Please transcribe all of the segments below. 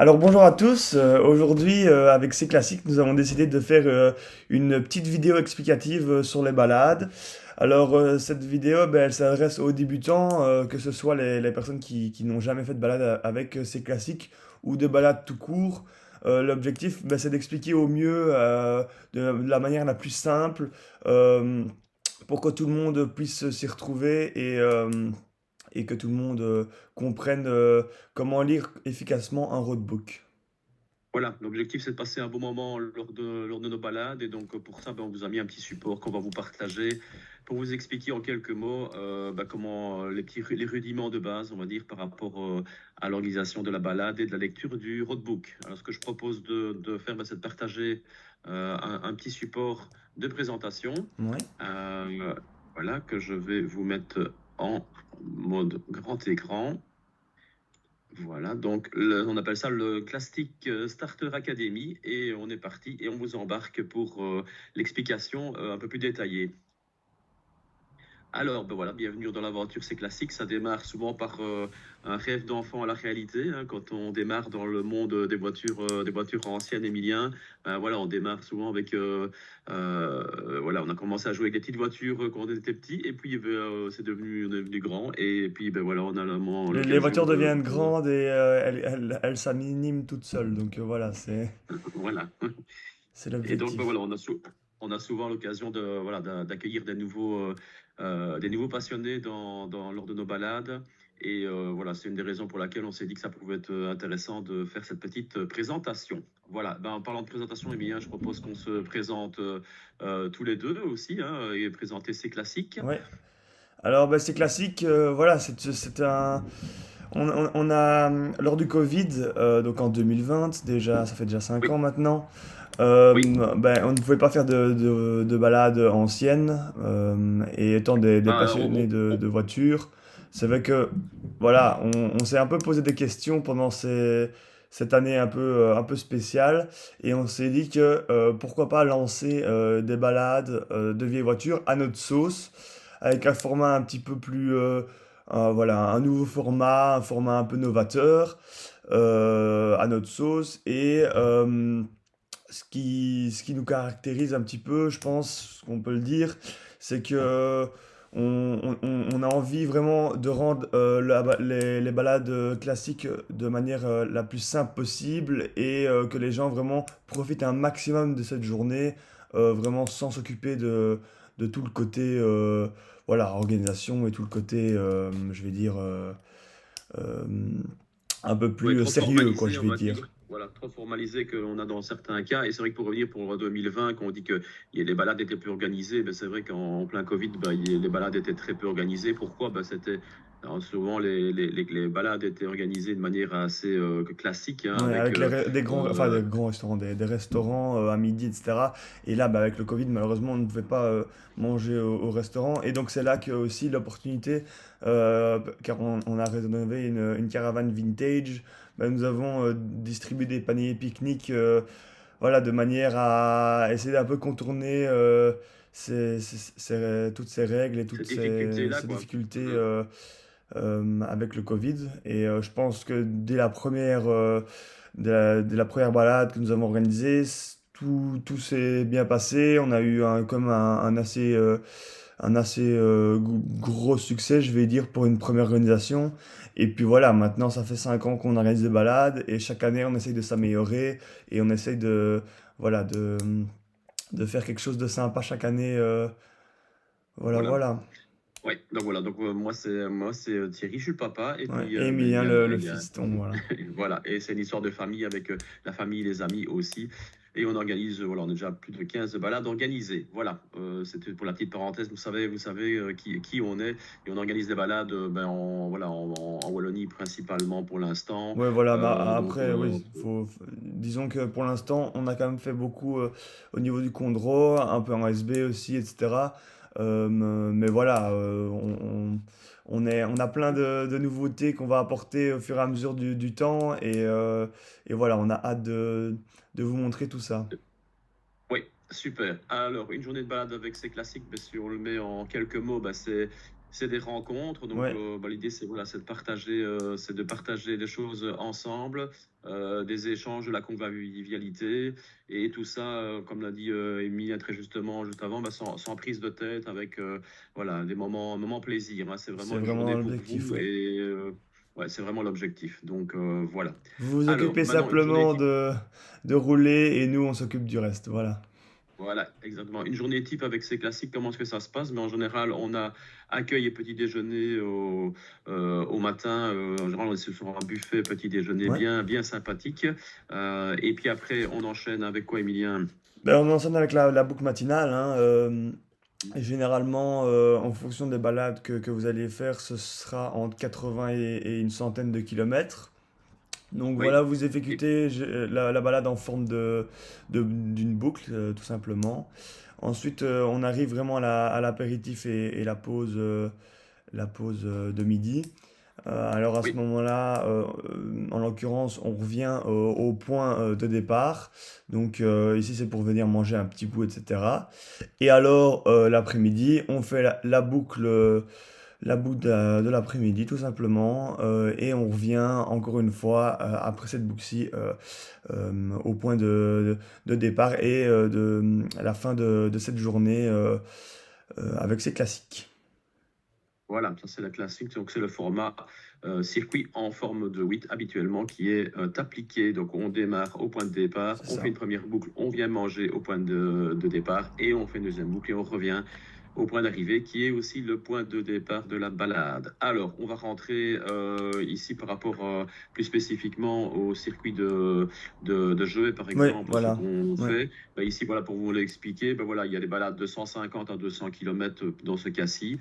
Alors bonjour à tous, aujourd'hui avec ces classiques nous avons décidé de faire une petite vidéo explicative sur les balades. Alors cette vidéo ben, elle s'adresse aux débutants, que ce soit les personnes qui n'ont jamais fait de balade avec ces classiques ou de balades tout court. L'objectif ben, c'est d'expliquer au mieux de la manière la plus simple euh, pour que tout le monde puisse s'y retrouver et que tout le monde comprenne comment lire efficacement un roadbook. Voilà, l'objectif c'est de passer un bon moment lors de nos balades et donc pour ça on vous a mis un petit support qu'on va vous partager pour vous expliquer en quelques mots comment les rudiments de base on va dire par rapport à l'organisation de la balade et de la lecture du roadbook. Alors ce que je propose de faire c'est de partager un petit support de présentation Ouais. euh, voilà, que je vais vous mettre en mode grand écran. Voilà, donc on appelle ça le Classic Starter Academy et on est parti et on vous embarque pour l'explication un peu plus détaillée. Alors, ben voilà, bienvenue dans l'aventure, c'est classique. Ça démarre souvent par un rêve d'enfant à la réalité, hein. Quand on démarre dans le monde des voitures anciennes, Emilien, ben voilà, on démarre souvent avec, voilà, on a commencé à jouer avec des petites voitures quand on était petit, et puis on est devenu grand, et puis ben voilà, on a Les l'occasion voitures deviennent grandes et elles s'animent toutes seules, donc voilà, voilà. c'est Et donc, ben l'objectif. voilà, on a souvent l'occasion voilà, d'accueillir des nouveaux passionnés lors de nos balades. Et voilà, c'est une des raisons pour laquelle on s'est dit que ça pouvait être intéressant de faire cette petite présentation. Voilà, ben, en parlant de présentation, Emilien, je propose qu'on se présente tous les deux aussi, hein, et présenter ces classiques. Ouais. Alors bah, c'est classique, voilà, c'est un... on a, lors du Covid, donc en 2020, déjà, ça fait déjà 5 Oui, ans maintenant, oui. ben, on ne pouvait pas faire de balades anciennes, et étant des Ben, passionnés de voitures, c'est vrai que voilà, on s'est un peu posé des questions pendant cette année un peu spéciale, et on s'est dit que pourquoi pas lancer des balades de vieilles voitures à notre sauce, avec un format un petit peu plus, voilà, un nouveau format, un format un peu novateur à notre sauce, et ce qui nous caractérise un petit peu, je pense qu'on peut le dire, c'est que on a envie vraiment de rendre les balades classiques de manière la plus simple possible, et que les gens vraiment profitent un maximum de cette journée, vraiment sans s'occuper de tout le côté voilà, organisation, et tout le côté, je vais dire, euh, un peu Oui, plus trop sérieux, quoi, formalisé, je on vais va dire. dire. Voilà, trop formalisé qu'on a dans certains cas. Et c'est vrai que pour revenir pour 2020, quand on dit que les balades étaient plus organisées, ben c'est vrai qu'en plein Covid, ben, les balades étaient très peu organisées. Pourquoi? Ben, alors, souvent les balades étaient organisées de manière assez classique, hein, Ouais, avec avec des grands, enfin des grands restaurants, des restaurants à midi, etc. Et là, bah, avec le Covid, malheureusement, on ne pouvait pas manger au restaurant. Et donc, c'est là que aussi l'opportunité, car on a rénové une caravane vintage. Bah, nous avons distribué des paniers pique-nique, voilà, de manière à essayer d'un peu contourner toutes ces règles et toutes cette difficulté-là, ces quoi. difficultés Mhm. avec le Covid. Et je pense que dès la première, dès la première balade que nous avons organisée, tout s'est bien passé. On a eu comme un assez gros succès, je vais dire, pour une première organisation. Et puis voilà, maintenant ça fait 5 ans qu'on organise des balades, et chaque année on essaye de s'améliorer, et on essaye voilà, de faire quelque chose de sympa chaque année. Voilà, Voilà. voilà. Ouais, donc voilà, donc moi c'est Thierry, je suis le papa, et Ouais. puis Et ben, Emilien, il le y a fiston, voilà. voilà, et c'est une histoire de famille avec la famille, les amis aussi. Et on organise, voilà, on a déjà plus de 15 balades organisées. Voilà, c'était pour la petite parenthèse. Vous savez qui on est. Et on organise des balades voilà, en Wallonie principalement pour l'instant. Ouais, voilà, mais Donc, après, oui, disons que pour l'instant, on a quand même fait beaucoup au niveau du Condro, un peu en SB aussi, etc. Mais voilà, on a plein de nouveautés qu'on va apporter au fur et à mesure du temps, et voilà, on a hâte de vous montrer tout ça. oui, super. Alors, une journée de balade avec ces classiques, ben, si on le met en quelques mots, ben, c'est des rencontres. Donc, Ouais, bah, l'idée, c'est voilà, c'est de partager des choses ensemble, des échanges, de la convivialité, et tout ça, comme l'a dit Emilie très justement juste avant, bah, sans prise de tête, avec voilà, des moments plaisir, hein. C'est c'est vraiment une vraiment journée pour l'objectif, vous, ouais. et ouais, c'est vraiment l'objectif. Donc, voilà. Vous vous Alors, occupez maintenant, une journée simplement type. de rouler et nous on s'occupe du reste, voilà. Voilà, exactement. Une journée type avec ces classiques, comment est-ce que ça se passe? Mais en général, on a accueil et petit déjeuner au matin. En général, on est sur un buffet petit déjeuner Ouais. bien sympathique. Et puis après, on enchaîne avec quoi, Emilien? Ben, on enchaîne avec la boucle matinale, hein. Et généralement, en fonction des balades que vous allez faire, ce sera entre 80 et une centaine de kilomètres. Donc Oui. voilà, vous Et, effectuez la balade en forme d'une boucle, tout simplement. Ensuite, on arrive vraiment à l'apéritif et la pause de midi. Alors à ce oui, moment-là, en l'occurrence, on revient au point de départ. Donc ici, c'est pour venir manger un petit bout, etc. Et alors, l'après-midi, on fait la boucle de l'après-midi, tout simplement. Et on revient encore une fois, après cette boucle-ci, au point de départ et à la fin de cette journée avec ses classiques. voilà, ça c'est la classique. Donc c'est le format circuit en forme de 8 habituellement qui est appliqué. Donc on démarre au point de départ, C'est on fait ça. une première boucle, on vient manger au point de départ, et on fait une deuxième boucle et on revient au point d'arrivée, qui est aussi le point de départ de la balade. Alors, on va rentrer ici par rapport plus spécifiquement au circuit de Jeuet, par Oui, exemple, ce voilà. qu'on Ouais. fait. Ben, ici, voilà, pour vous l'expliquer, ben, voilà, il y a des balades de 150 à 200 km dans ce cas-ci.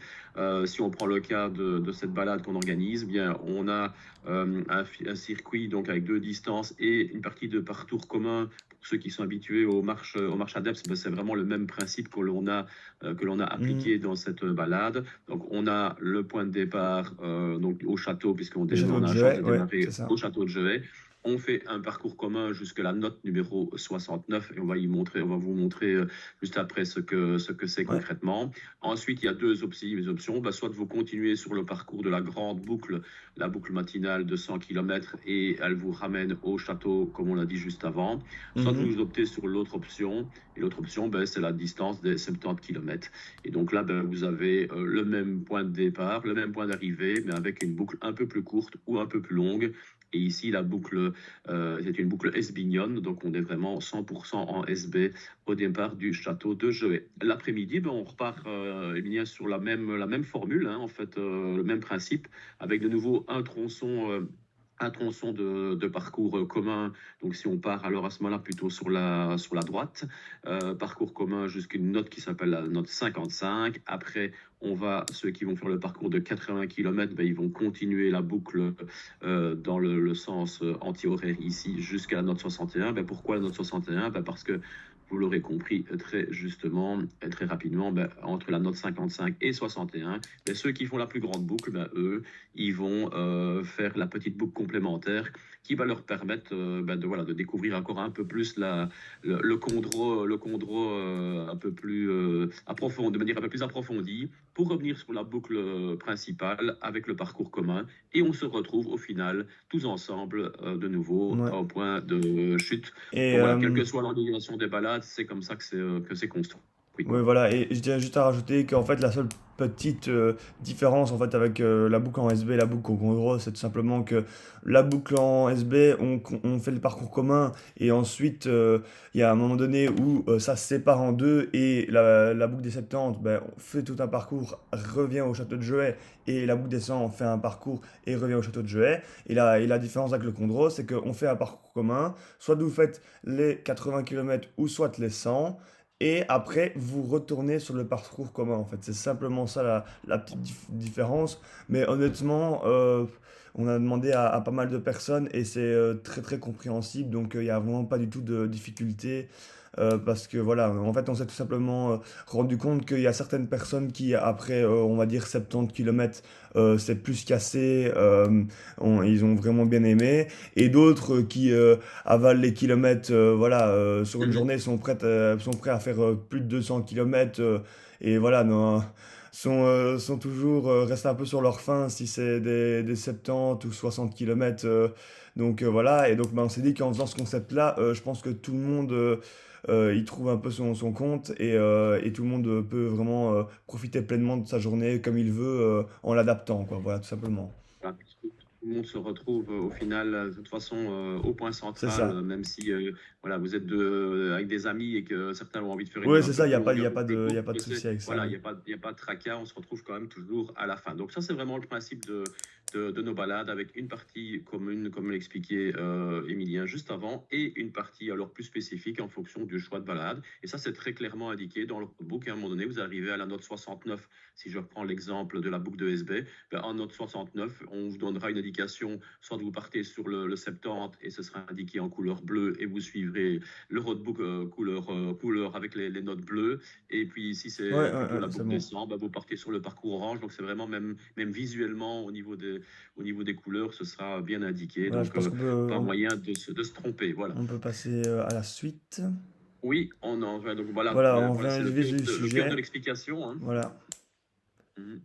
Si on prend le cas de cette balade qu'on organise, bien, on a un circuit donc avec deux distances et une partie de parcours commun. Pour ceux qui sont habitués aux marches adeptes, ben, c'est vraiment le même principe que l'on a Mhm. appliqué dans cette balade. Donc, on a le point de départ donc au château, Le château on de a la chance Jeuet, de ouais, démarrer c'est ça. au château de Jehay. On fait un parcours commun jusqu'à la note numéro 69, et on va vous montrer juste après ce que c'est Ouais. concrètement. Ensuite, il y a deux options. Bah, soit vous continuez sur le parcours de la grande boucle, la boucle matinale de 100 km, et elle vous ramène au château, comme on l'a dit juste avant. Soit Mhm. vous optez sur l'autre option, et l'autre option, ben, c'est la distance des 70 km. Et donc là, ben, vous avez le même point de départ, le même point d'arrivée, mais avec une boucle un peu plus courte ou un peu plus longue. Et ici, la boucle, c'est une boucle S-Bignone, donc on est vraiment 100% en SB au départ du château de Jehay. L'après-midi, ben, on repart Emilia, sur la même formule, hein, en fait, le même principe, avec de nouveau un tronçon de parcours commun. Donc, si on part alors à ce moment-là plutôt sur la droite, parcours commun jusqu'à une note qui s'appelle la note 55. Après, ceux qui vont faire le parcours de 80 km, ben, ils vont continuer la boucle dans le sens anti-horaire ici jusqu'à la note 61. Ben, pourquoi la note 61? Ben, parce que vous l'aurez compris très justement, très rapidement, ben, entre la note 55 et 61, ben, ceux qui font la plus grande boucle, ben, eux, ils vont faire la petite boucle complémentaire qui va leur permettre ben, voilà, de découvrir encore un peu plus le condro un peu plus approfondi, de manière un peu plus approfondie, pour revenir sur la boucle principale avec le parcours commun. Et on se retrouve au final tous ensemble de nouveau Ouais. au point de chute. Et Donc voilà, quelle que soit l'organisation des balades, c'est comme ça que c'est construit. ouais, Quoi. voilà, et je tiens juste à rajouter qu'en fait, la seule petite différence en fait avec la boucle en SB et la boucle en gros, c'est tout simplement que la boucle en SB, on fait le parcours commun et ensuite il y a un moment donné où ça se sépare en deux et la boucle des 70, ben, on fait tout un parcours, revient au château de Jehay et la boucle des 100, on fait un parcours et revient au château de Jehay. Et la différence avec le Condro, c'est qu'on fait un parcours commun, soit vous faites les 80 km ou soit les 100. Et après, vous retournez sur le parcours commun, en fait. C'est simplement ça la petite différence. Mais honnêtement, on a demandé à pas mal de personnes et c'est très très compréhensible. Donc il n'y a vraiment pas du tout de difficulté. Parce que voilà, en fait, on s'est tout simplement rendu compte qu'il y a certaines personnes qui, après, on va dire 70 km, c'est plus cassé, ils ont vraiment bien aimé, et d'autres qui avalent les kilomètres, voilà, sur une Mhm. journée, sont prêts à faire plus de 200 kilomètres, et voilà, non, sont toujours, restent un peu sur leur faim si c'est des 70 ou 60 kilomètres. Donc voilà, et donc bah, on s'est dit qu'en faisant ce concept-là, je pense que tout le monde y trouve un peu son compte et tout le monde peut vraiment profiter pleinement de sa journée comme il veut en l'adaptant, quoi. Voilà, tout simplement. Voilà, parce que tout le monde se retrouve au final, de toute façon, au point C'est central, ça. même si voilà, vous êtes avec des amis et que certains ont envie de faire une Oui, nuit un c'est peu ça, plus il longue, y un a peu pas plus de, il y courte, a pas de souci avec ça, voilà, oui. il y a pas de tracas, on se retrouve quand même toujours à la fin. Donc ça, c'est vraiment le principe de nos balades, avec une partie commune, comme l'expliquait Emilien juste avant, et une partie alors plus spécifique en fonction du choix de balade. Et ça, c'est très clairement indiqué dans le roadbook. À un moment donné, vous arrivez à la note 69, si je reprends l'exemple de la boucle de SB, ben, en note 69, on vous donnera une indication, soit vous partez sur le 70 et ce sera indiqué en couleur bleue et vous suivrez le roadbook couleur avec les notes bleues. Et puis si Ouais, c'est ouais, plutôt ouais, la c'est boucle bon. descend, ben, vous partez sur le parcours orange. Donc c'est vraiment même visuellement au niveau des couleurs, ce sera bien indiqué. Voilà, je Donc pense pas moyen de se tromper. Voilà. on peut passer à la suite. Oui, donc voilà, Voilà, on voilà vient c'est du vif du le cœur de sujet. l'explication, hein. Voilà. Mhm.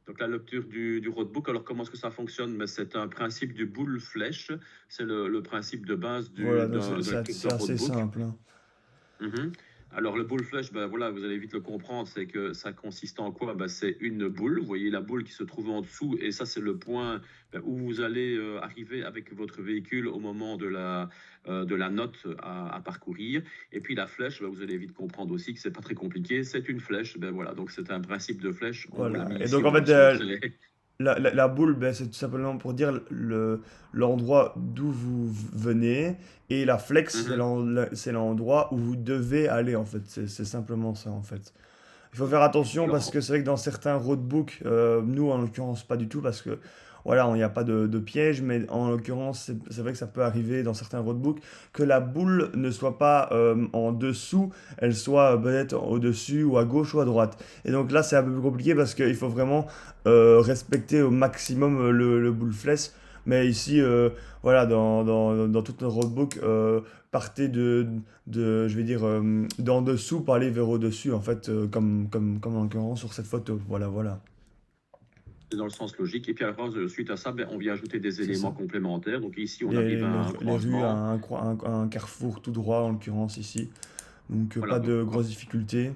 Donc la lecture du roadbook, alors comment est-ce que ça fonctionne? Mais c'est un principe du boule flèche, c'est le principe de base Voilà, donc de lecture c'est d'un assez roadbook. simple, hein. Mhm. Alors le boule flèche, ben voilà, vous allez vite le comprendre, c'est que ça consiste en quoi? Ben, c'est une boule, vous voyez la boule qui se trouve en dessous, et ça c'est le point ben, où vous allez arriver avec votre véhicule au moment de la note à parcourir. Et puis la flèche, ben, vous allez vite comprendre aussi que c'est pas très compliqué, c'est une flèche, ben voilà, donc c'est un principe de flèche, on vous l'a Voilà. mis Et ici, donc, on en vous le fait, montrer. la boule, ben, c'est tout simplement pour dire l'endroit d'où vous venez. Et la flex, c'est l'endroit où vous devez aller, en fait. C'est simplement ça, en fait. Il faut faire attention parce Alors, que c'est vrai que dans certains roadbooks, nous en l'occurrence pas du tout parce que voilà, il n'y a pas de piège, mais en l'occurrence c'est vrai que ça peut arriver dans certains roadbooks que la boule ne soit pas en dessous, elle soit peut-être au-dessus ou à gauche ou à droite. Et donc là c'est un peu plus compliqué parce qu'il faut vraiment respecter au maximum le boule flèche. Mais ici, voilà, dans tout notre roadbook, partez je vais dire, d'en dessous pour aller vers au-dessus, en fait, comme en l'occurrence sur cette photo. Voilà, voilà. c'est dans le sens logique. Et puis alors, suite à ça, ben, on vient ajouter des C'est éléments ça. complémentaires. Donc ici, on arrive à un Les rues à croisement. un carrefour tout droit, en l'occurrence ici. Donc, pas Voilà, donc de grosses difficultés.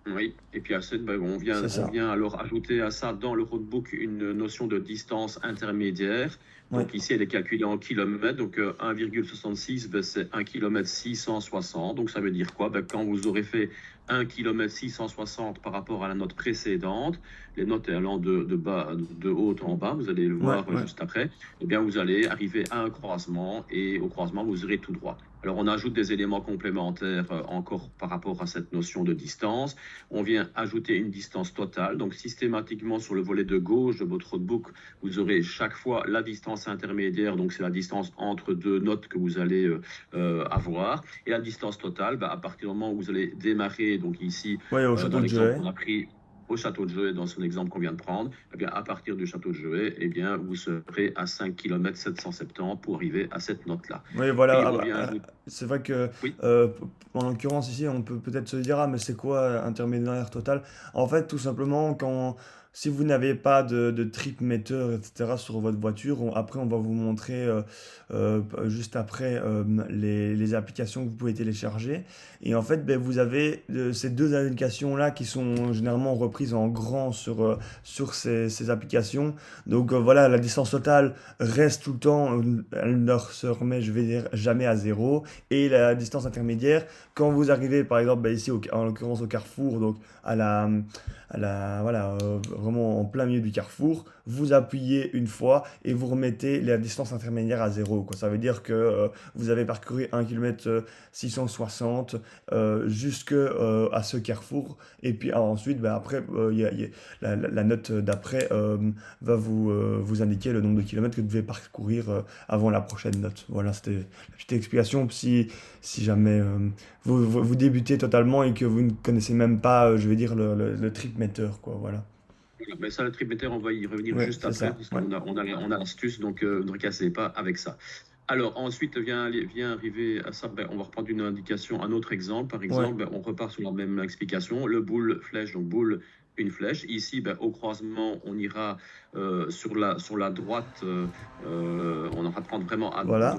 oui, et puis à cette, ben, C'est on ça. vient alors ajouter à ça dans le roadbook une notion de distance intermédiaire. Ouais. Donc ici, elle est calculée en kilomètres. Donc 1,66, ben, c'est 1 km 660. Donc ça veut dire quoi? Ben, quand vous aurez fait 1 km 660 par rapport à la note précédente, les notes allant de bas, de haut en bas, vous allez le Ouais, voir ouais. juste après, eh bien vous allez arriver à un croisement et au croisement, vous irez tout droit. Alors on ajoute des éléments complémentaires encore par rapport à cette notion de distance. On vient ajouter une distance totale. Donc, systématiquement, sur le volet de gauche de votre roadbook, vous aurez chaque fois la distance intermédiaire. Donc, c'est la distance entre deux notes que vous allez avoir. Et la distance totale, bah, à partir du moment où vous allez démarrer, donc ici, Ouais, au dans château de l'exemple Joët. qu'on a pris au château de Joët, dans son exemple qu'on vient de prendre, eh bien, à partir du château de Joët, eh bien, vous serez à 5 km 770 pour arriver à cette note-là. Oui, voilà. Puis, on vient ajouter... C'est vrai que, Oui. euh, en l'occurrence ici, on peut peut-être se dire, ah, mais c'est quoi intermédiaire total? En fait, tout simplement, si vous n'avez pas de trip meter, etc., sur votre voiture, après, on va vous montrer juste après les applications que vous pouvez télécharger. Et en fait, ben, vous avez ces deux indications-là qui sont généralement reprises en grand sur ces applications. Donc voilà, la distance totale reste tout le temps, elle ne se remet, je vais dire, jamais à zéro. Et la distance intermédiaire, quand vous arrivez par exemple bah, ici en l'occurrence au carrefour, donc voilà, vraiment en plein milieu du carrefour, vous appuyez une fois et vous remettez la distance intermédiaire à zéro, quoi. Ça veut dire que vous avez parcouru 1 km 660 jusque à ce carrefour. Et puis ensuite, bah, après, la note d'après va vous indiquer le nombre de kilomètres que vous devez parcourir avant la prochaine note. Voilà, c'était la petite explication. Si jamais vous débutez totalement et que vous ne connaissez même pas, je vais dire, le trip meter, quoi. Voilà. Mais ça, le tripméter, on va y revenir Ouais, juste c'est après, ça. Ouais. puisqu'on a l'astuce, donc ne cassez pas avec ça. Alors, ensuite, vient arriver à ça, ben, on va reprendre une indication, un autre exemple. Par Ouais. exemple, ben, on repart sur la même explication. Le boule flèche, donc boule une flèche. Ici, ben, au croisement, on ira sur la droite, on va prendre vraiment Voilà.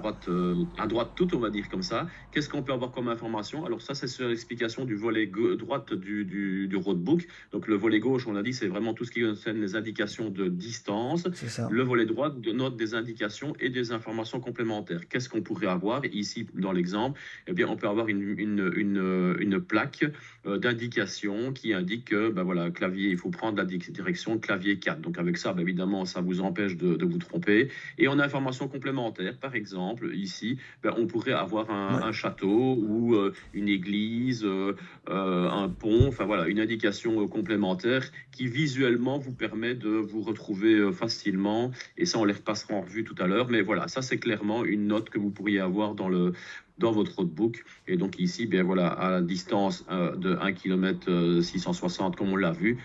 à droite toute, on va dire comme ça. Qu'est-ce qu'on peut avoir comme information? Alors ça, c'est sur l'explication du volet droite du roadbook. Donc le volet gauche, on a dit, c'est vraiment tout ce qui concerne les indications de distance. C'est ça. Le volet droit note des indications et des informations complémentaires. Qu'est-ce qu'on pourrait avoir? Ici, dans l'exemple, eh bien, on peut avoir une plaque d'indication qui indique que ben voilà, clavier, il faut prendre la direction clavier 4. Donc avec ça, ben évidemment, ça vous empêche de vous tromper. Et en information complémentaire, par exemple, ici, ben, on pourrait avoir Ouais. un château ou une église, un pont, enfin voilà, une indication complémentaire qui visuellement vous permet de vous retrouver facilement. Et ça, on les repassera en revue tout à l'heure. Mais voilà, ça, c'est clairement une note que vous pourriez avoir dans votre roadbook. Et donc ici, bien voilà, à la distance de 1 km 660, comme on l'a vu,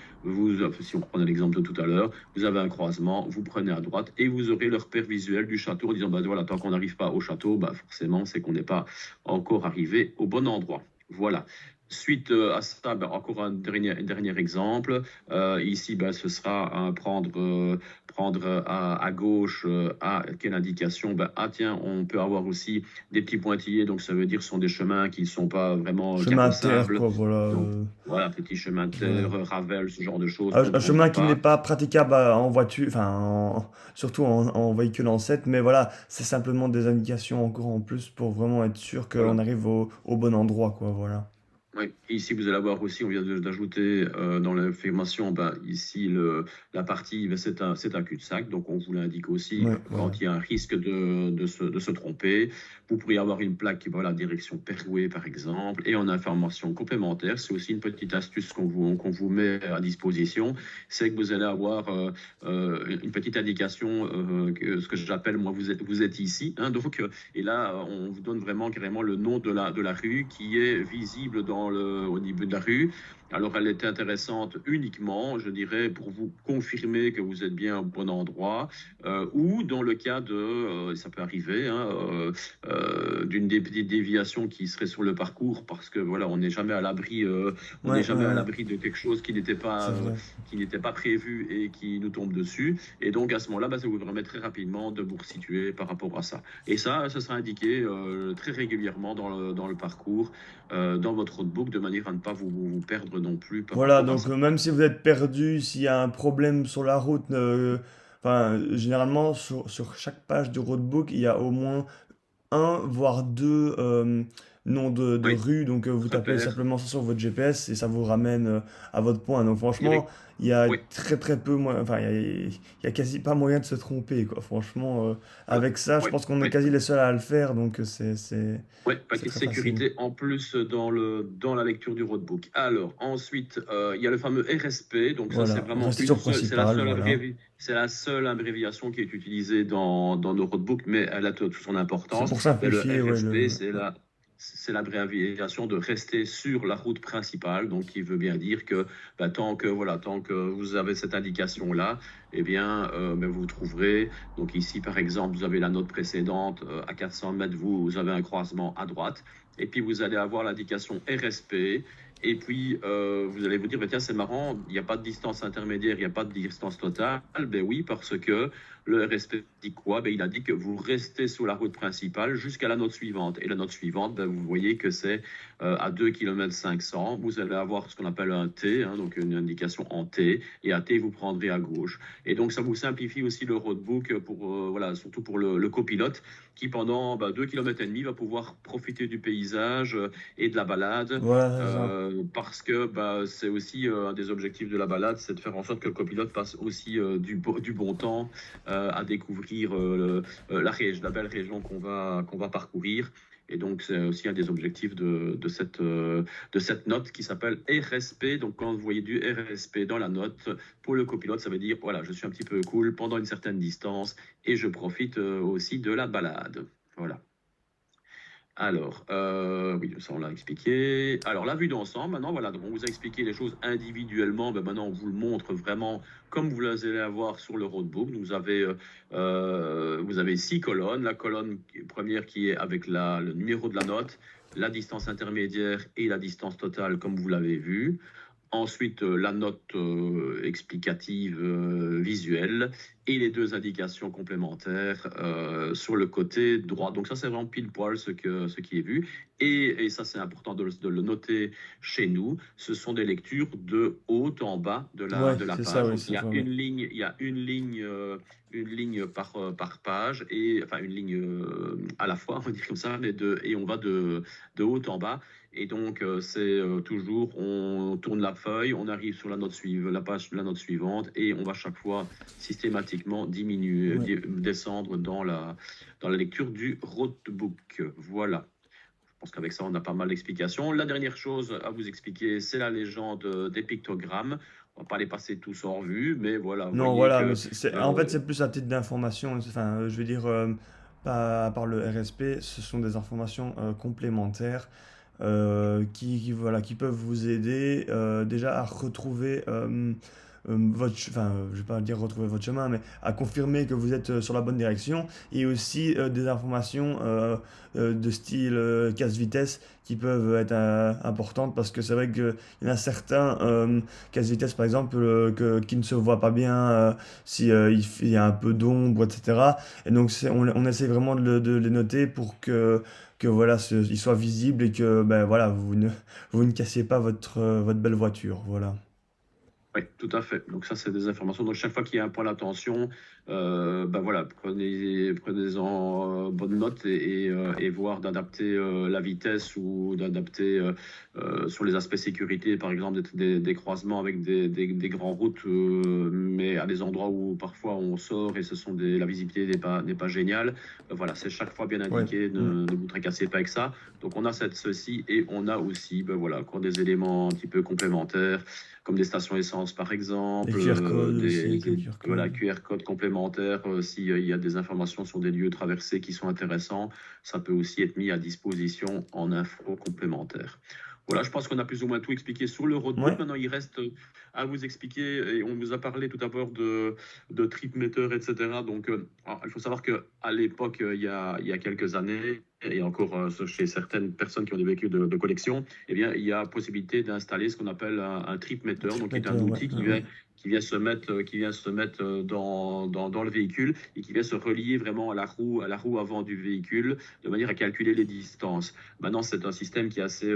si on reprend l'exemple de tout à l'heure, vous avez un croisement, vous prenez à droite et vous aurez le repère visuel du château en disant, bah, voilà, tant qu'on n'arrive pas au château, bah, forcément, c'est qu'on n'est pas encore arrivé au bon endroit. Voilà. Suite à ça, ben, encore un dernier exemple. Ici, ben, ce sera prendre à gauche à quelle indication? Ben, ah tiens, on peut avoir aussi des petits pointillés, donc ça veut dire que ce sont des chemins qui ne sont pas vraiment Chemin à terre, carrossables. quoi, voilà. Donc voilà, petits chemins de terre, Voilà. Ravel, ce genre de choses qu'on ne Un chemin prendra qui n'est pas. pas praticable en voiture, enfin, surtout en véhicule en 7, mais voilà, c'est simplement des indications encore en plus pour vraiment être sûr qu'on Voilà. arrive au bon endroit, quoi, voilà. Oui, ici vous allez avoir aussi, on vient d'ajouter dans l'information, ben, ici la partie, ben, c'est un cul-de-sac, donc on vous l'indique aussi Ouais, voilà. quand il y a un risque de se tromper. Vous pourriez avoir une plaque qui va la direction Perouet par exemple, et en information complémentaire, c'est aussi une petite astuce qu'on vous met à disposition, c'est que vous allez avoir une petite indication, ce que j'appelle, moi, vous êtes ici, hein, donc, et là, on vous donne vraiment carrément le nom de la rue qui est visible au niveau de la rue. Alors, elle est intéressante uniquement, je dirais, pour vous confirmer que vous êtes bien au bon endroit, ou dans le cas ça peut arriver, hein, d'une petite déviation qui serait sur le parcours, parce que voilà, on n'est Ouais, ouais, jamais à ouais, l'abri de quelque chose c'est vrai. qui n'était pas prévu et qui nous tombe dessus. Et donc, à ce moment-là, bah, ça vous permet très rapidement de vous resituer par rapport à ça. Et ça sera indiqué très régulièrement dans le parcours, dans votre roadbook, de manière à ne pas vous perdre non plus par Voilà, rapport à donc ça. même si vous êtes perdu, s'il y a un problème sur la route, enfin, généralement, sur chaque page du roadbook, il y a au moins un, voire deux noms de Oui, rues. Donc vous tapez repère, simplement ça sur votre GPS et ça vous ramène à votre point. Donc franchement, direct. il y a Oui, très très peu moyen, enfin il y a quasi pas moyen de se tromper quoi. Franchement, voilà. avec ça, je Oui, pense qu'on est oui. quasi les seuls à le faire. Donc Oui, c'est paquet de très facile. sécurité en plus dans la lecture du roadbook. Alors, ensuite, il y a le fameux RSP. Donc, ça, c'est Voilà, vraiment restez sur c'est principal, voilà. c'est la seule abréviation qui est utilisée dans nos roadbooks, mais elle a toute son C'est importance. pour Mais le simplifier, ouais, RSP, ouais. c'est l'abréviation de rester sur la route principale. Donc, qui veut bien dire que, bah, tant que vous avez cette indication-là, eh bien, ben, vous trouverez. Donc ici, par exemple, vous avez la note précédente, à 400 mètres, vous avez un croisement à droite, et puis vous allez avoir l'indication RSP, et puis vous allez vous dire, bah, tiens, c'est marrant, il n'y a pas de distance intermédiaire, il n'y a pas de distance totale. Ben oui, parce que le RSP dit quoi? Ben, il a dit que vous restez sur la route principale jusqu'à la note suivante. Et la note suivante, ben, vous voyez que c'est à 2 km 500. Vous allez avoir ce qu'on appelle un T, hein, donc une indication en T, et à T, vous prendrez à gauche. Et donc, ça vous simplifie aussi le roadbook voilà, surtout pour le copilote qui, pendant 2 km et demi, va pouvoir profiter du paysage et de la balade. Voilà, c'est ça. Parce que c'est aussi un des objectifs de la balade, c'est de faire en sorte que le copilote passe aussi du bon temps à découvrir la belle région qu'on va parcourir. Et donc, c'est aussi un des objectifs de cette note qui s'appelle RSP. Donc, quand vous voyez du RSP dans la note, pour le copilote, ça veut dire, voilà, je suis un petit peu cool pendant une certaine distance et je profite aussi de la balade. Voilà. Alors, oui, ça on l'a expliqué. Alors, la vue d'ensemble, maintenant, voilà, donc on vous a expliqué les choses individuellement. Ben, maintenant, on vous le montre vraiment comme vous allez avoir sur le roadbook. Vous avez 6 colonnes. La colonne première qui est avec le numéro de la note, la distance intermédiaire et la distance totale, comme vous l'avez vu. Ensuite, la note explicative visuelle et les deux indications complémentaires sur le côté droit. Donc ça, c'est vraiment pile poil ce qui est vu. Et ça, c'est important de le noter chez nous. Ce sont des lectures de haut en bas Ouais, de la c'est ça, page. oui, Donc c'est ça, ouais. il y a une ligne par page, et enfin une ligne à la fois, on va dire comme ça, et on va de haut en bas. Et donc, c'est toujours, on tourne la feuille, on arrive sur la note suivante, et on va chaque fois systématiquement Ouais. descendre dans la lecture du roadbook. Voilà. Je pense qu'avec ça, on a pas mal d'explications. La dernière chose à vous expliquer, c'est la légende des pictogrammes. On va pas les passer tous en revue, mais voilà, vous Non, voyez voilà, mais que en fait, euh, c'est plus à titre d'information. Enfin, je veux dire, pas à part le RSP, ce sont des informations complémentaires voilà, qui peuvent vous aider déjà à retrouver enfin, je vais pas dire retrouver votre chemin, mais à confirmer que vous êtes sur la bonne direction, et aussi des informations de style casse-vitesse qui peuvent être importantes, parce que c'est vrai qu'il y en a certains casse-vitesse par exemple qui ne se voient pas bien si il y a un peu d'ombre, etc. Et donc on essaie vraiment de les noter pour que voilà, il soit visible, et que ben voilà, vous ne cassiez pas votre belle voiture, voilà. oui, tout à fait. Donc ça, c'est des informations. Donc chaque fois qu'il y a un point d'attention, ben voilà, prenez-en bonne note, et voir d'adapter la vitesse, ou d'adapter sur les aspects sécurité, par exemple des croisements avec des grandes routes, mais à des endroits où parfois on sort et la visibilité n'est pas géniale. Voilà, c'est chaque fois bien Ouais. indiqué. Mm. Ne vous tracassez pas avec ça. Donc on a ceci, et on a aussi, ben voilà, encore des éléments un petit peu complémentaires, comme des stations essence par Les exemple, QR codes aussi, avec les QR voilà, codes. QR code complémentaires, s'il y a des informations sur des lieux traversés qui sont intéressants, ça peut aussi être mis à disposition en info complémentaire. Voilà, je pense qu'on a plus ou moins tout expliqué sur le roadbook. Ouais. Maintenant, il reste à vous expliquer, et on vous a parlé tout à l'heure de tripmeter, etc. Donc, il faut savoir qu'à l'époque, il y a quelques années, et encore chez certaines personnes qui ont des véhicules de collection, eh bien, il y a possibilité d'installer ce qu'on appelle un tripmeter, donc qui est un Tripmeter, ouais, outil ouais, ouais. qui vient se mettre dans le véhicule, et qui vient se relier vraiment à la roue avant du véhicule, de manière à calculer les distances. Maintenant, c'est un système qui est assez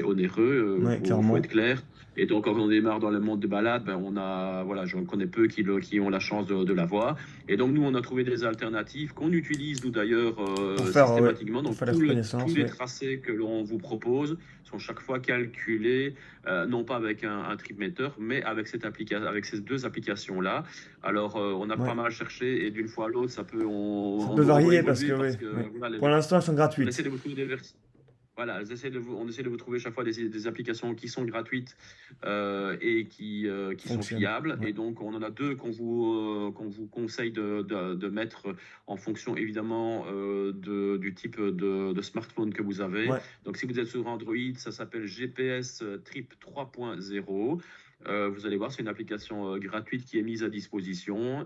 onéreux, Ouais, faut clairement. être clair. Et donc, quand on démarre dans le monde de balade, ben, voilà, je connais peu qui ont la chance de l'avoir. Et donc, nous, on a trouvé des alternatives qu'on utilise, nous d'ailleurs, Ouais, systématiquement. pour Donc, faire les tous reconnaissances, les ouais. tracés que l'on vous propose sont chaque fois calculés, non pas avec un tripmeter, mais avec ces deux applications-là. Alors, on a Ouais. pas mal cherché, et d'une fois à l'autre, Ça peut on doit varier parce que, évoluer, oui, parce que oui. voilà, Pour l'instant, elles sont on essaie gratuites. de vous trouver des versions. Voilà, on essaie de vous trouver chaque fois des applications qui sont gratuites, qui sont Fonctionne. fiables. Ouais. Et donc, on en a deux qu'on vous conseille de mettre en fonction, évidemment, du type de smartphone que vous avez. Ouais. Donc, si vous êtes sur Android, ça s'appelle GPS Trip 3.0. Vous allez voir, c'est une application gratuite qui est mise à disposition.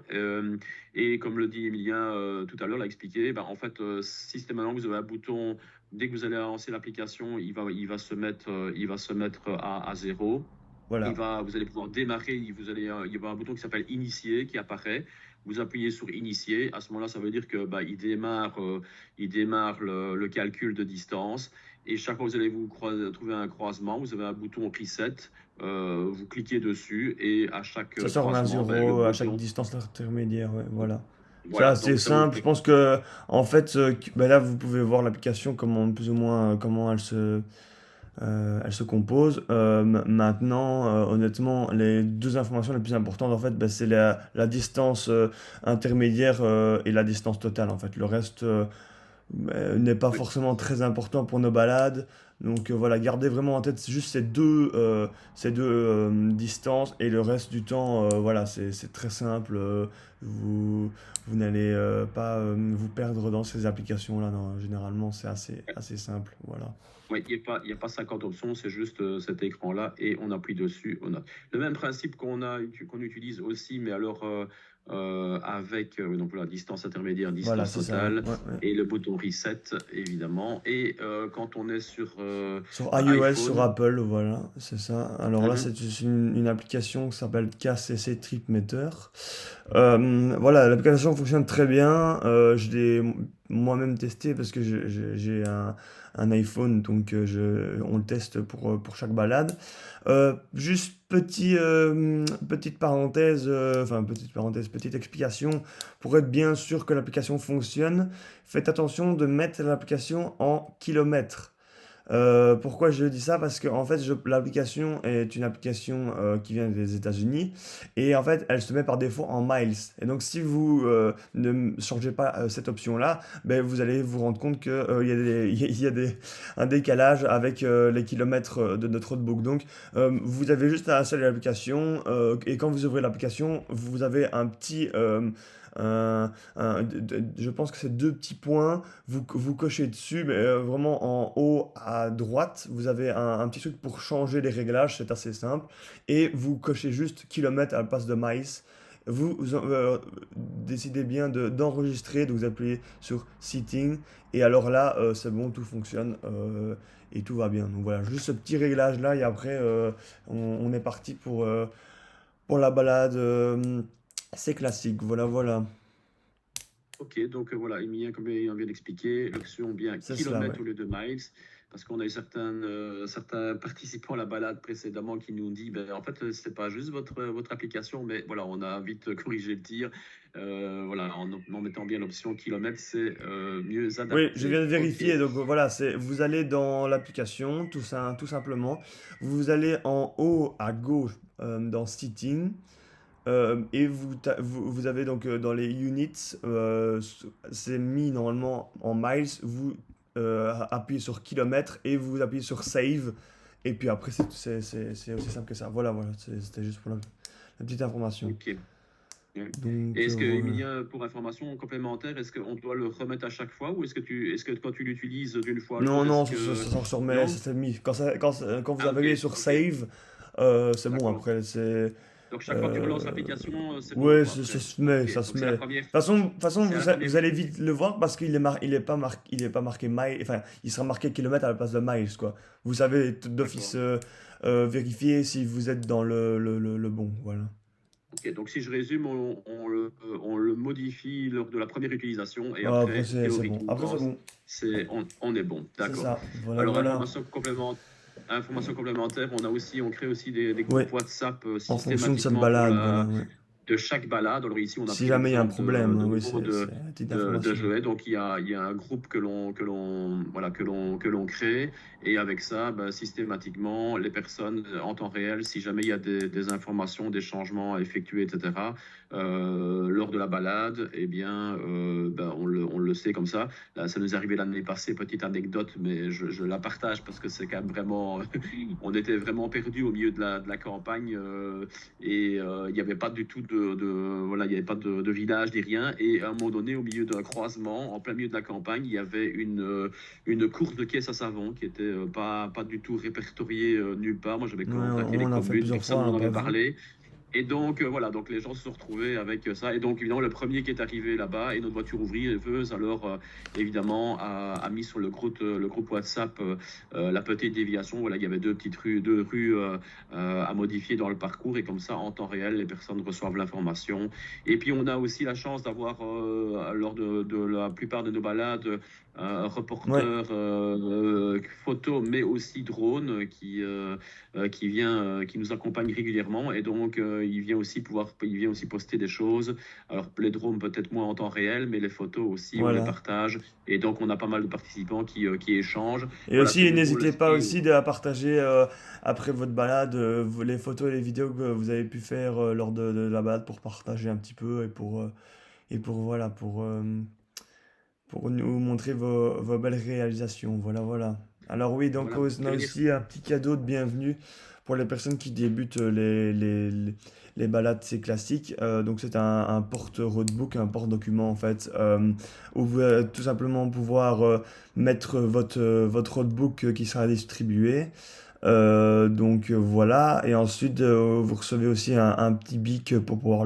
Et comme le dit Emilien tout à l'heure, l'a expliqué, ben, en fait, systématiquement, vous avez un bouton. Dès que vous allez lancer l'application, il va se mettre à zéro. Voilà. Vous allez pouvoir démarrer. Il va y avoir un bouton qui s'appelle Initier qui apparaît. Vous appuyez sur Initier. À ce moment-là, ça veut dire que bah, il démarre le calcul de distance. Et chaque fois que vous allez trouver un croisement, vous avez un bouton Reset. Vous cliquez dessus, et à chaque Ça sort un croisement, ben, le zéro à chaque bouton. distance intermédiaire, ouais, voilà. C'est Voilà. assez Donc ça vous simple. Je pense que, en fait, ben là, vous pouvez voir l'application, comment, plus ou moins, comment elle se compose. Maintenant, honnêtement, les deux informations les plus importantes, en fait, ben, c'est la distance intermédiaire et la distance totale, en fait. Le reste n'est pas Oui. forcément très important pour nos balades. Donc voilà, gardez vraiment en tête juste ces deux distances, et le reste du temps, voilà, c'est très simple. Vous n'allez pas vous perdre dans ces applications-là. Non, généralement, c'est assez simple. Voilà. Oui, il y a pas 50 options, c'est juste cet écran-là, et on appuie dessus. On a le même principe qu'on utilise aussi, mais alors avec donc la distance intermédiaire, Voilà, distance c'est ça, ouais, totale ouais, ouais. et le bouton reset évidemment. Et quand on est sur Sur iOS, sur iPhone, Apple, voilà, c'est ça. Alors là, mhm, c'est juste une application qui s'appelle KCC TripMeter. Voilà, l'application fonctionne très bien. Je l'ai moi-même testé parce que j'ai un iPhone, donc on le teste pour chaque balade. Juste petite parenthèse, enfin petite parenthèse, petite explication pour être bien sûr que l'application fonctionne. Faites attention de mettre l'application en kilomètres. Pourquoi je dis ça? Parce que en fait, l'application est une application qui vient des États-Unis et en fait, elle se met par défaut en miles. Et donc, si vous ne changez pas cette option-là, ben, vous allez vous rendre compte que il y a il y a un décalage avec les kilomètres de notre roadbook. Donc, vous avez juste à installer l'application et quand vous ouvrez l'application, vous avez un petit je pense que c'est deux petits points, vous cochez dessus, mais vraiment en haut à droite, vous avez un petit truc pour changer les réglages, c'est assez simple, et vous cochez juste kilomètres à la place de miles. Vous décidez bien d'enregistrer, donc vous appuyez sur Setting, et alors là, c'est bon, tout fonctionne, et tout va bien. Donc voilà, juste ce petit réglage-là, et après, on est parti pour la balade. C'est classique, voilà, voilà. ok, donc voilà, Emilien, comme il vient d'expliquer, l'option bien C'est cela, kilomètres ouais. au lieu de miles, parce qu'on a eu certains participants à la balade précédemment qui nous ont dit, ben, en fait, c'est pas juste votre application, mais voilà, on a vite corrigé le tir. Voilà, en mettant bien l'option kilomètres, c'est mieux Oui, je viens adapté. de Ok, vérifier. Donc voilà, vous allez dans l'application, tout ça, tout simplement. Vous allez en haut à gauche dans Setting. Et vous avez donc dans les units, c'est mis normalement en miles. Vous appuyez sur kilomètres et vous appuyez sur save. Et puis après, c'est aussi simple que ça. Voilà, voilà, c'était juste pour la petite information. ok. Ouais. Et Donc est-ce que, voilà. Emilien, pour information complémentaire, est-ce qu'on doit le remettre à chaque fois ou est-ce que quand tu l'utilises d'une fois à Non, l'autre, est-ce non, que... ça se remet, ça Non? s'est mis. Quand vous Ah, ok, appuyez sur ok, save, c'est bon d'accord. après. Donc chaque fois que tu relances Euh, l'application, c'est bon, ouais, quoi, ça après. se met, Ok, ça se donc c'est met. la De première, toute façon c'est la première. vous allez vite le voir parce il est pas marqué mile, enfin, il sera marqué kilomètre à la place de miles, quoi. Vous savez d'office D'accord. vérifier si vous êtes dans le bon, voilà. Ok, donc si je résume, on le modifie lors de la première utilisation et Ah, après, après, c'est bon. Après, c'est théoriquement, bon. on est bon. C'est D'accord. ça. Voilà, Alors, voilà. information complémentaire, on crée aussi des Oui, groupes WhatsApp en fonction de cette systématiquement balade, voilà, ouais. de chaque balade. Alors ici, on a Si pris jamais il y a un l'exemple problème, de oui, nouveau c'est une petite de information. Joël. Donc il y a un groupe voilà, que l'on crée et avec ça, ben, systématiquement, les personnes en temps réel, si jamais il y a des informations, des changements à effectuer, etc. Lors de la balade, eh bien, ben, on le sait comme ça. Là, ça nous est arrivé l'année passée, petite anecdote, mais je la partage parce que c'est quand même vraiment, on était vraiment perdu au milieu de la campagne. Et il n'y avait pas du tout voilà, il y avait pas de village ni rien. Et à un moment donné, au milieu d'un croisement, en plein milieu de la campagne, il y avait une course de caisse à savon qui était pas du tout répertoriée nulle part. Moi, j'avais Ouais, contacté on les en a fait communes, plusieurs fois, personne on m'en n'a pas avait vu. parlé. Et donc, voilà, donc les gens se sont retrouvés avec ça. Et donc, évidemment, le premier qui est arrivé là-bas, et notre voiture ouvrière, alors, évidemment, a mis sur le groupe WhatsApp la petite déviation. Voilà, il y avait deux rues à modifier dans le parcours. Et comme ça, en temps réel, les personnes reçoivent l'information. Et puis, on a aussi la chance d'avoir, lors de la plupart de nos balades, un Ouais, reporter photo, mais aussi drone qui nous accompagne régulièrement et donc il vient aussi poster des choses. Alors les drones peut-être moins en temps réel, mais les photos aussi on les voilà. partage et donc on a pas mal de participants qui échangent. Et Voilà, c'est aussi, de nouveau n'hésitez pas l'esprit. aussi à partager après votre balade les photos et les vidéos que vous avez pu faire lors de la balade pour partager un petit peu et pour voilà pour nous montrer vos belles réalisations. Voilà, voilà. Alors oui, donc Voilà, on a aussi un petit cadeau de bienvenue pour les personnes qui débutent les balades, c'est classique. Donc c'est un porte-roadbook, un porte-document en fait, où vous allez tout simplement pouvoir mettre votre roadbook qui sera distribué. Donc voilà, et ensuite vous recevez aussi un petit bic pour pouvoir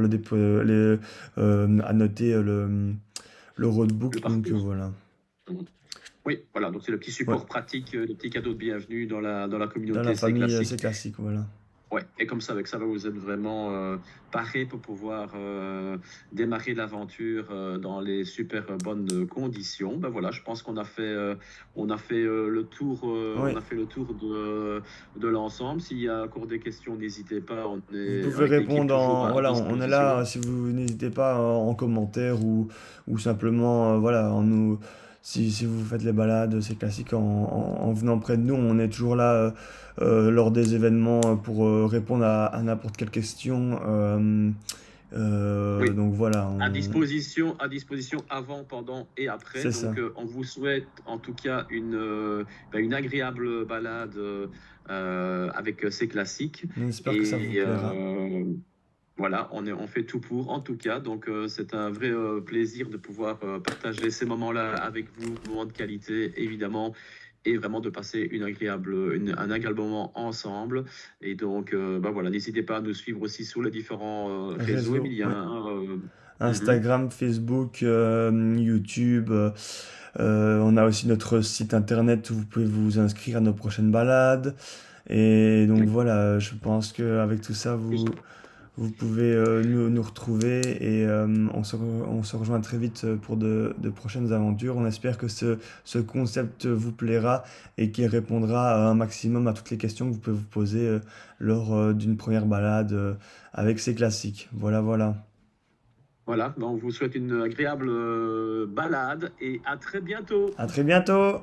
annoter le Le roadbook. Donc parcours. voilà. Mhm. Oui, voilà, donc c'est le petit Ouais, support pratique, le petit cadeau de bienvenue dans la dans la communauté C'est famille, Classique. c'est classique, voilà. Ouais, et comme ça, avec ça, vous êtes vraiment paré pour pouvoir démarrer l'aventure dans les super bonnes conditions. Ben voilà, je pense on a fait le tour, on Oui, a fait le tour de l'ensemble. S'il y a encore des questions, n'hésitez pas. On vous est pouvez avec l'équipe répondre toujours à voilà, on est disposition. là, si vous n'hésitez pas en commentaire ou simplement, voilà, si vous faites les balades, c'est classique, en venant près de nous, on est toujours là lors des événements pour répondre à n'importe quelle question. Oui, Donc voilà, à disposition avant, pendant et après. c'est ça. Donc, on vous souhaite en tout cas une agréable balade avec ces classiques. On espère que ça vous Et plaira. voilà, on fait tout pour, en tout cas. Donc, c'est un vrai plaisir de pouvoir partager ces moments-là avec vous, moments de qualité, évidemment, et vraiment de passer un agréable moment ensemble. Et donc, bah voilà, n'hésitez pas à nous suivre aussi sur les différents réseaux, Réseau, oui. Emilien. Mhm. Instagram, Facebook, YouTube. On a aussi notre site internet où vous pouvez vous inscrire à nos prochaines balades. Et donc Oui. voilà, je pense qu'avec tout ça, vous pouvez nous retrouver et on se rejoint très vite pour de prochaines aventures. On espère que ce concept vous plaira et qu'il répondra un maximum à toutes les questions que vous pouvez vous poser lors d'une première balade avec ces classiques. Voilà, voilà. Voilà, donc on vous souhaite une agréable balade et à très bientôt. À très bientôt!